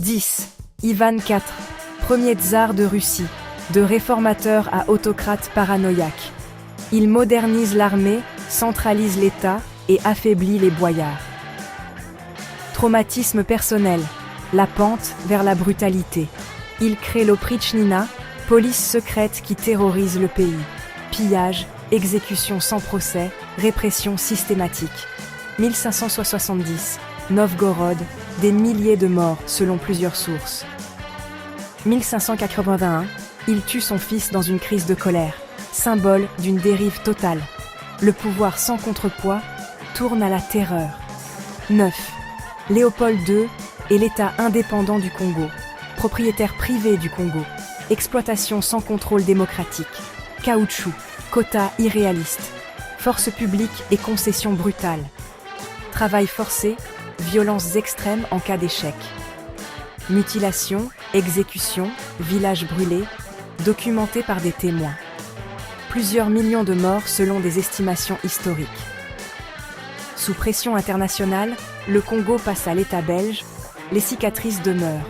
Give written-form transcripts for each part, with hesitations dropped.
10. Ivan IV, premier tsar de Russie, de réformateur à autocrate paranoïaque. Il modernise l'armée, centralise l'État et affaiblit les boyards. Traumatisme personnel, la pente vers la brutalité. Il crée l'Oprichnina, police secrète qui terrorise le pays. Pillage, exécution sans procès, répression systématique. 1570, Novgorod, des milliers de morts selon plusieurs sources. 1581, il tue son fils dans une crise de colère, symbole d'une dérive totale. Le pouvoir sans contrepoids tourne à la terreur. 9. Léopold II et l'État indépendant du Congo, propriétaire privé du Congo, exploitation sans contrôle démocratique, caoutchouc, quotas irréalistes, force publique et concessions brutales, travail forcé, violences extrêmes en cas d'échec, mutilation, exécution, villages brûlés, documentés par des témoins. Plusieurs millions de morts selon des estimations historiques. Sous pression internationale, le Congo passe à l'État belge, les cicatrices demeurent.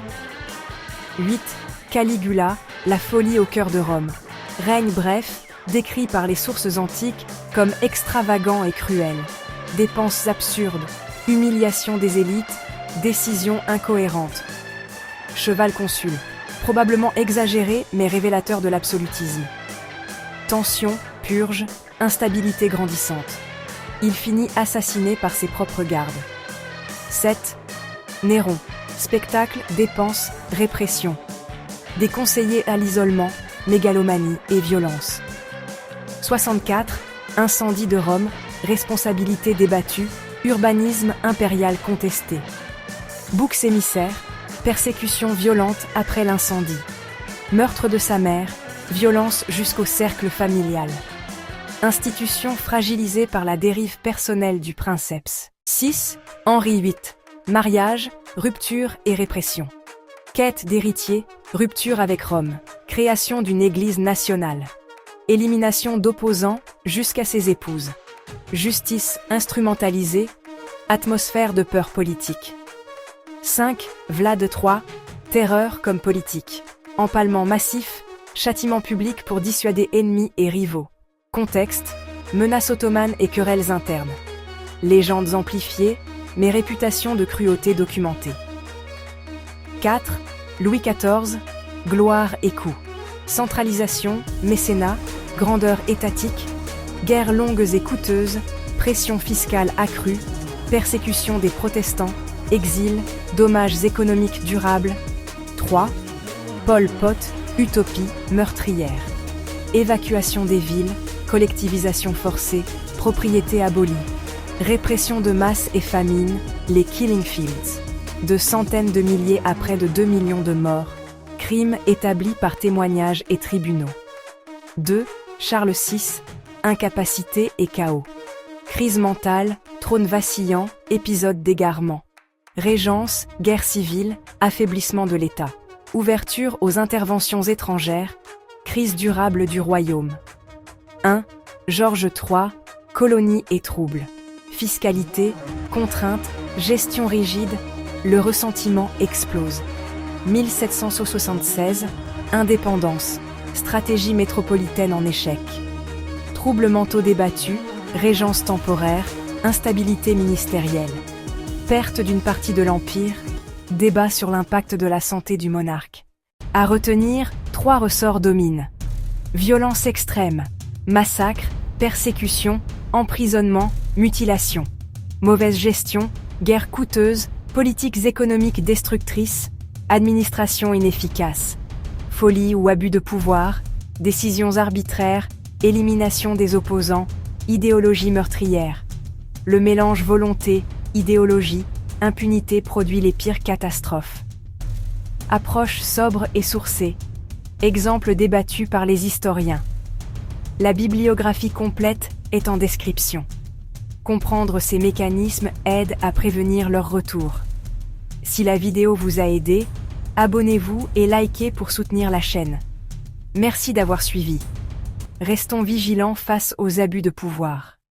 8. Caligula, la folie au cœur de Rome. Règne bref, décrit par les sources antiques comme extravagant et cruel. Dépenses absurdes, humiliation des élites, décisions incohérentes. Cheval consul, probablement exagéré mais révélateur de l'absolutisme. Tension, purge, instabilité grandissante. Il finit assassiné par ses propres gardes. 7. Néron, spectacle, dépenses, répression. Des conseillers à l'isolement, mégalomanie et violence. 64. Incendie de Rome, responsabilité débattue, urbanisme impérial contesté. Boucs émissaires, persécution violente après l'incendie. Meurtre de sa mère, violence jusqu'au cercle familial. Institution fragilisée par la dérive personnelle du princeps. 6. Henri VIII. Mariage, rupture et répression. Quête d'héritier, rupture avec Rome. Création d'une église nationale. Élimination d'opposants jusqu'à ses épouses. Justice instrumentalisée, atmosphère de peur politique. 5. Vlad III. Terreur comme politique. Empalement massif, châtiment public pour dissuader ennemis et rivaux. Contexte, menaces ottomanes et querelles internes. Légendes amplifiées, mais réputation de cruauté documentée. 4. Louis XIV. Gloire et coups. Centralisation, mécénat, grandeur étatique, guerres longues et coûteuses, pression fiscale accrue, persécution des protestants, exil, dommages économiques durables. 3. Pol Pot. Utopie meurtrière. Évacuation des villes, collectivisation forcée, propriété abolie. Répression de masse et famine, les Killing Fields. De centaines de milliers à près de 2 millions de morts. Crimes établis par témoignages et tribunaux. 2. Charles VI. Incapacité et chaos. Crise mentale, trône vacillant, épisode d'égarement. Régence, guerre civile, affaiblissement de l'État. Ouverture aux interventions étrangères, crise durable du royaume. 1. Georges III. Colonie et troubles. Fiscalité, contraintes, gestion rigide, le ressentiment explose. 1776. Indépendance, stratégie métropolitaine en échec. Troubles mentaux débattus, régence temporaire, instabilité ministérielle. Perte d'une partie de l'Empire, débat sur l'impact de la santé du monarque. À retenir, 3 ressorts dominent. Violence extrême, massacre, persécution, emprisonnement, mutilation. Mauvaise gestion, guerre coûteuse, politiques économiques destructrices, administration inefficace. Folie ou abus de pouvoir, décisions arbitraires, élimination des opposants, idéologie meurtrière. Le mélange volonté, idéologie, impunité produit les pires catastrophes. Approche sobre et sourcée. Exemple débattu par les historiens. La bibliographie complète est en description. Comprendre ces mécanismes aide à prévenir leur retour. Si la vidéo vous a aidé, abonnez-vous et likez pour soutenir la chaîne. Merci d'avoir suivi. Restons vigilants face aux abus de pouvoir.